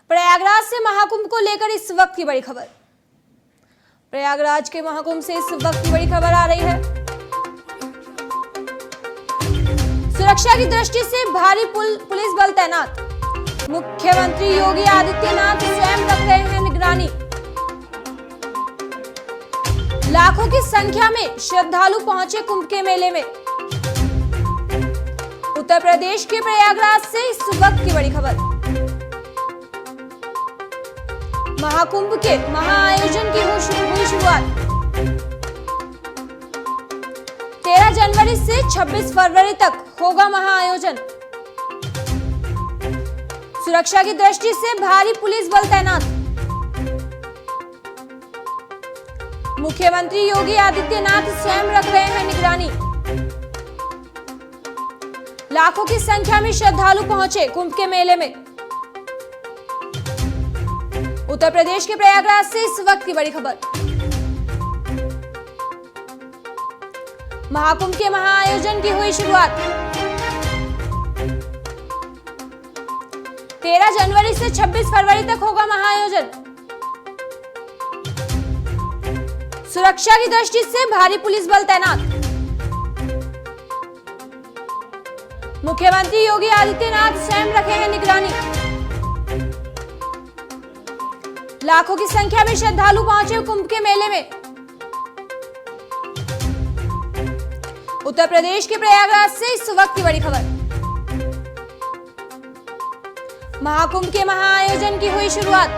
प्रयागराज से महाकुंभ को लेकर इस वक्त की बड़ी खबर। प्रयागराज के महाकुंभ से इस वक्त की बड़ी खबर आ रही है। सुरक्षा की दृष्टि से भारी पुलिस बल तैनात। मुख्यमंत्री योगी आदित्यनाथ स्वयं रख रहे हैं निगरानी। लाखों की संख्या में श्रद्धालु पहुंचे कुंभ के मेले में। उत्तर प्रदेश के प्रयागराज से इस वक्त की बड़ी खबर। महाकुंभ के महाआयोजन की हुई शुरुआत। 13 जनवरी से 26 फरवरी तक होगा महाआयोजन। सुरक्षा की दृष्टि से भारी पुलिस बल तैनात। मुख्यमंत्री योगी आदित्यनाथ स्वयं रख रहे हैं निगरानी। लाखों की संख्या में श्रद्धालु पहुंचे कुंभ के मेले में। उत्तर प्रदेश के प्रयागराज से इस वक्त की बड़ी खबर। महाकुंभ के महाआयोजन की हुई शुरुआत। 13 जनवरी से 26 फरवरी तक होगा महाआयोजन। सुरक्षा की दृष्टि से भारी पुलिस बल तैनात। मुख्यमंत्री योगी आदित्यनाथ स्वयं रखे हैं निगरानी। लाखों की संख्या में श्रद्धालु पहुंचे कुंभ के मेले में। उत्तर प्रदेश के प्रयागराज से इस वक्त की बड़ी खबर। महाकुंभ के महाआयोजन की हुई शुरुआत।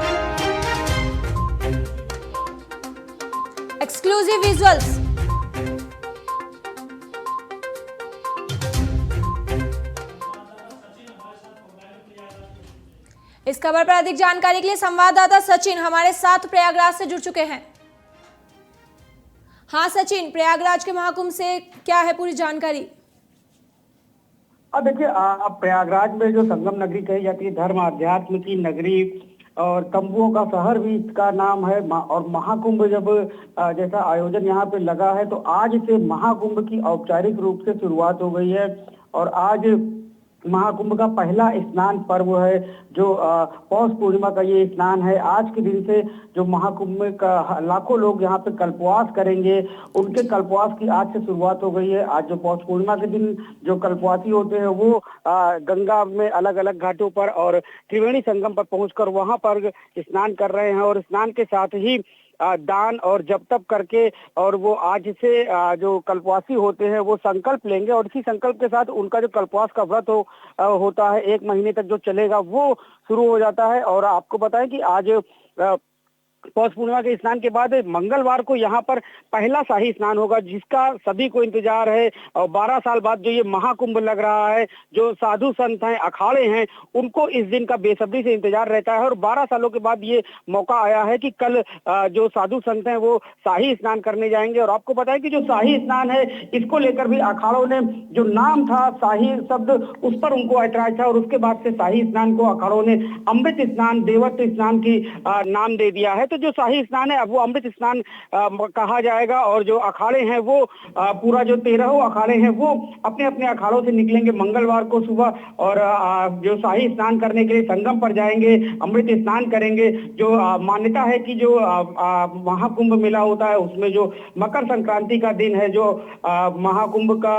Exclusive visuals. इस खबर पर अधिक जानकारी के लिए संवाददाता सचिन हमारे साथ प्रयागराज से जुड़ चुके हैं। हाँ सचिन, प्रयागराज के महाकुंभ से क्या है पूरी जानकारी? अब देखिए, प्रयागराज में जो संगम नगरी कही जाती है, धर्म अध्यात्म की नगरी और तंबुओं का शहर भी इसका नाम है। और महाकुंभ जब जैसा आयोजन यहाँ पे लगा है, तो आज से महाकुंभ की औपचारिक रूप से शुरुआत हो गई है। और आज महाकुंभ का पहला स्नान पर्व है, जो पौष पूर्णिमा का ये स्नान है। आज के दिन से जो महाकुंभ में का लाखों लोग यहाँ पे कल्पवास करेंगे, उनके कल्पवास की आज से शुरुआत हो गई है। आज जो पौष पूर्णिमा के दिन जो कल्पवासी होते हैं, वो गंगा में अलग अलग घाटों पर और त्रिवेणी संगम पर पहुंचकर वहां पर स्नान कर रहे हैं। और स्नान के साथ ही दान और जप तप करके, और वो आज से जो कल्पवासी होते हैं वो संकल्प लेंगे। और इसी संकल्प के साथ उनका जो कल्पवास का व्रत होता है, 1 महीने तक जो चलेगा, वो शुरू हो जाता है। और आपको बताएं कि आज पौष पूर्णिमा के स्नान के बाद मंगलवार को यहाँ पर पहला शाही स्नान होगा, जिसका सभी को इंतजार है। और 12 साल बाद जो ये महाकुंभ लग रहा है, जो साधु संत हैं, अखाड़े हैं, उनको इस दिन का बेसब्री से इंतजार रहता है। और 12 सालों के बाद ये मौका आया है कि कल जो साधु संत हैं वो शाही स्नान करने जाएंगे। और आपको पता है कि जो शाही स्नान है, इसको लेकर भी अखाड़ों ने जो नाम था शाही शब्द, उस पर उनको ऐतराज था। और उसके बाद से शाही स्नान को अखाड़ों ने अमृत स्नान, देवत्व स्नान की नाम दे दिया है। तो जो शाही स्नान है, अब वो अमृत स्नान कहा जाएगा। और जो अखाड़े हैं वो पूरा जो 13 अखाड़े हैं वो अपने अपने अखाड़ों से निकलेंगे मंगलवार को सुबह, और जो शाही स्नान करने के लिए संगम पर जाएंगे, अमृत स्नान करेंगे। जो मान्यता है कि जो महाकुंभ मेला होता है, उसमें जो मकर संक्रांति का दिन है, जो महाकुंभ का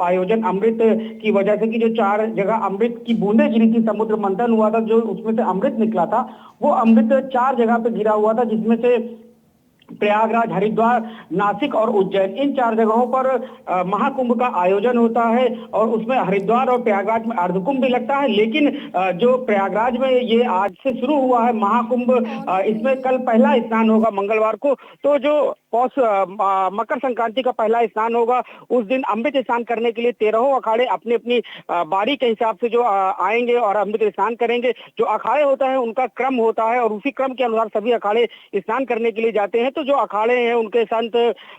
आयोजन अमृत की वजह से, कि जो 4 जगह अमृत की बूंदें गिरी थी, समुद्र मंथन हुआ था, जो उसमें से अमृत निकला था, वो अमृत 4 जगह पे गिरा हुआ था, जिसमें से प्रयागराज, हरिद्वार, नासिक और उज्जैन, इन 4 जगहों पर महाकुंभ का आयोजन होता है। और उसमें हरिद्वार और प्रयागराज में अर्धकुंभ भी लगता है। लेकिन जो प्रयागराज में ये आज से शुरू हुआ है महाकुंभ, इसमें कल पहला स्नान होगा मंगलवार को। तो जो मकर संक्रांति का पहला स्नान होगा, उस दिन अमृत स्नान करने के लिए 13 अखाड़े अपनी अपनी बारी के हिसाब से जो आएंगे और अमृत स्नान करेंगे। जो अखाड़े होता है उनका क्रम होता है, और उसी क्रम के अनुसार सभी अखाड़े स्नान करने के लिए जाते हैं। तो जो अखाड़े हैं उनके संत,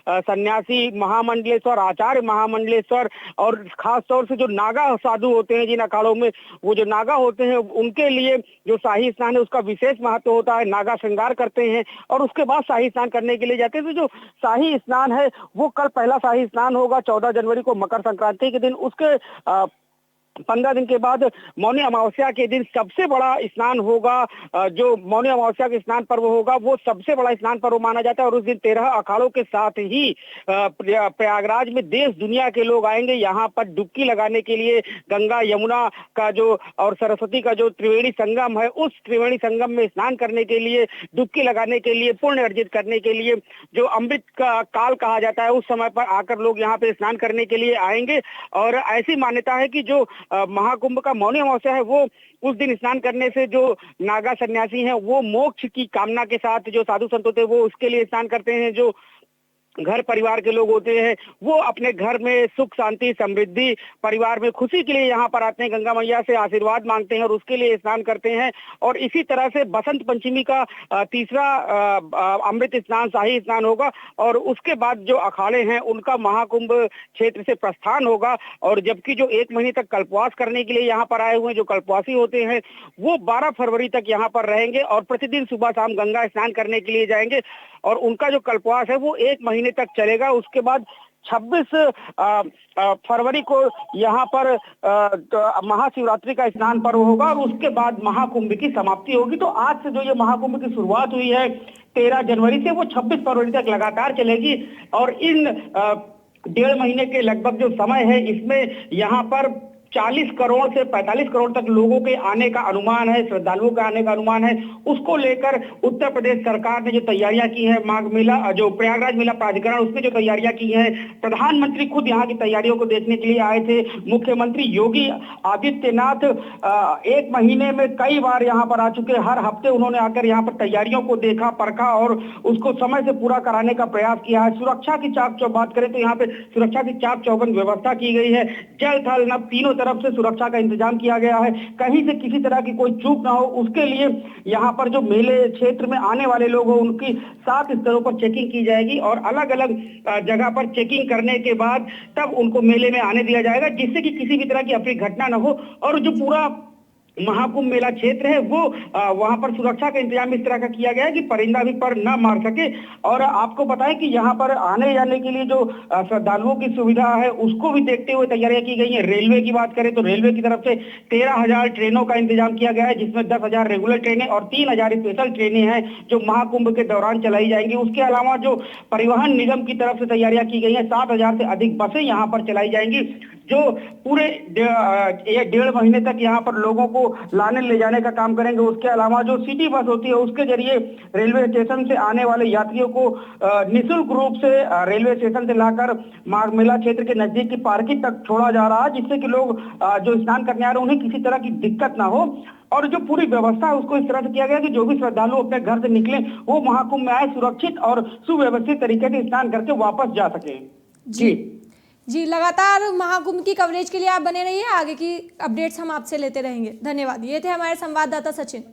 सन्यासी, महामंडलेश्वर, आचार्य महामंडलेश्वर, और खास तौर से जो नागा साधु होते हैं जिन अखाड़ों में, वो जो नागा होते हैं, उनके लिए जो शाही स्नान है उसका विशेष महत्व होता है। नागा श्रृंगार करते हैं और उसके बाद शाही स्नान करने के लिए जाते हैं। तो जो शाही स्नान है वो कल पहला शाही स्नान होगा 14 जनवरी को, मकर संक्रांति के दिन। उसके 15 दिन के बाद मौनी अमावस्या के दिन सबसे बड़ा स्नान होगा। जो मौनी अमावस्या के स्नान पर्व होगा वो सबसे बड़ा स्नान पर्व माना जाता है और उस दिन 13 अखाड़ों के साथ ही प्रयागराज में देश दुनिया के लोग आएंगे यहाँ पर डुबकी लगाने के लिए। गंगा यमुना का जो और सरस्वती का जो त्रिवेणी संगम है, उस त्रिवेणी संगम में स्नान करने के लिए, डुबकी लगाने के लिए, पुण्य अर्जित करने के लिए, जो अमृत का काल कहा जाता है, उस समय पर आकर लोग यहाँ पे स्नान करने के लिए आएंगे। और ऐसी मान्यता है कि जो महाकुंभ का मौनी अमावस्या है वो उस दिन स्नान करने से जो नागा सन्यासी हैं वो मोक्ष की कामना के साथ, जो साधु संत होते हैं वो उसके लिए स्नान करते हैं। जो घर परिवार के लोग होते हैं वो अपने घर में सुख शांति समृद्धि, परिवार में खुशी के लिए यहाँ पर आते हैं, गंगा मैया से आशीर्वाद मांगते हैं और उसके लिए स्नान करते हैं। और इसी तरह से बसंत पंचमी का तीसरा अमृत स्नान, शाही स्नान होगा और उसके बाद जो अखाड़े हैं उनका महाकुंभ क्षेत्र से प्रस्थान होगा। और जबकि जो 1 महीने तक कल्पवास करने के लिए यहाँ पर आए हुए जो कल्पवासी होते हैं वो 12 फरवरी तक यहाँ पर रहेंगे और प्रतिदिन सुबह शाम गंगा स्नान करने के लिए जाएंगे और उनका जो कल्पवास है वो 1 महीने तक चलेगा। उसके बाद 26 फरवरी को यहाँ पर महाशिवरात्रि का स्नान पर्व होगा और उसके बाद महाकुंभ की समाप्ति होगी। तो आज से जो ये महाकुंभ की शुरुआत हुई है 13 जनवरी से, वो 26 फरवरी तक लगातार चलेगी। और इन 1.5 महीने के लगभग जो समय है इसमें यहाँ पर 40 करोड़ से 45 करोड़ तक लोगों के आने का अनुमान है, श्रद्धालुओं के आने का अनुमान है। उसको लेकर उत्तर प्रदेश सरकार ने जो तैयारियां की है, माघ मेला जो प्रयागराज मेला प्राधिकरण उसने जो तैयारियां की हैं, प्रधानमंत्री खुद यहाँ की तैयारियों को देखने के लिए आए थे। मुख्यमंत्री योगी आदित्यनाथ 1 महीने में कई बार यहाँ पर आ चुके, हर हफ्ते उन्होंने आकर यहाँ पर तैयारियों को देखा, परखा और उसको समय से पूरा कराने का प्रयास किया है। सुरक्षा की चाक चौबंद बात करें तो यहाँ पे सुरक्षा की चाक चौबंद व्यवस्था की गई है। जल थल नभ तीनों तरफ से सुरक्षा का इंतजाम किया गया है, कहीं से किसी तरह की कोई चूक ना हो उसके लिए यहाँ पर जो मेले क्षेत्र में आने वाले लोग हो उनकी 7 स्तरों पर चेकिंग की जाएगी और अलग अलग जगह पर चेकिंग करने के बाद तब उनको मेले में आने दिया जाएगा, जिससे कि किसी भी तरह की अप्रिय घटना न हो। और जो पूरा महाकुंभ मेला क्षेत्र है वो वहां पर सुरक्षा का इंतजाम इस तरह का किया गया है कि परिंदा भी पर न मार सके। और आपको बताएं कि यहाँ पर आने जाने के लिए जो श्रद्धालुओं की सुविधा है उसको भी देखते हुए तैयारियां की गई हैं। रेलवे की बात करें तो रेलवे की तरफ से 13,000 ट्रेनों का इंतजाम किया गया है, जिसमें 10,000 रेगुलर ट्रेनें और 3,000 स्पेशल ट्रेनें हैं जो महाकुंभ के दौरान चलाई जाएंगी। उसके अलावा जो परिवहन निगम की तरफ से तैयारियां की गई हैं, 7,000 से अधिक बसें यहाँ पर चलाई जाएंगी जो पूरे 1.5 महीने तक यहाँ पर लोगों को लाने ले जाने का काम करेंगे। उसके अलावा जो सिटी बस होती है उसके जरिए रेलवे स्टेशन से आने वाले यात्रियों को निःशुल्क रूप से रेलवे स्टेशन से लाकर माघ मेला क्षेत्र के नजदीक की पार्किंग तक छोड़ा जा रहा है, जिससे कि लोग जो स्नान करने आ रहे हैं उन्हें किसी तरह की दिक्कत ना हो। और जो पूरी व्यवस्था है उसको इस तरह से किया गया कि जो भी श्रद्धालु अपने घर से निकले वो महाकुंभ में आए, सुरक्षित और सुव्यवस्थित तरीके से स्नान करके वापस जा सके। जी, लगातार महाकुंभ की कवरेज के लिए आप बने रहिए, आगे की अपडेट्स हम आपसे लेते रहेंगे। धन्यवाद। ये थे हमारे संवाददाता सचिन।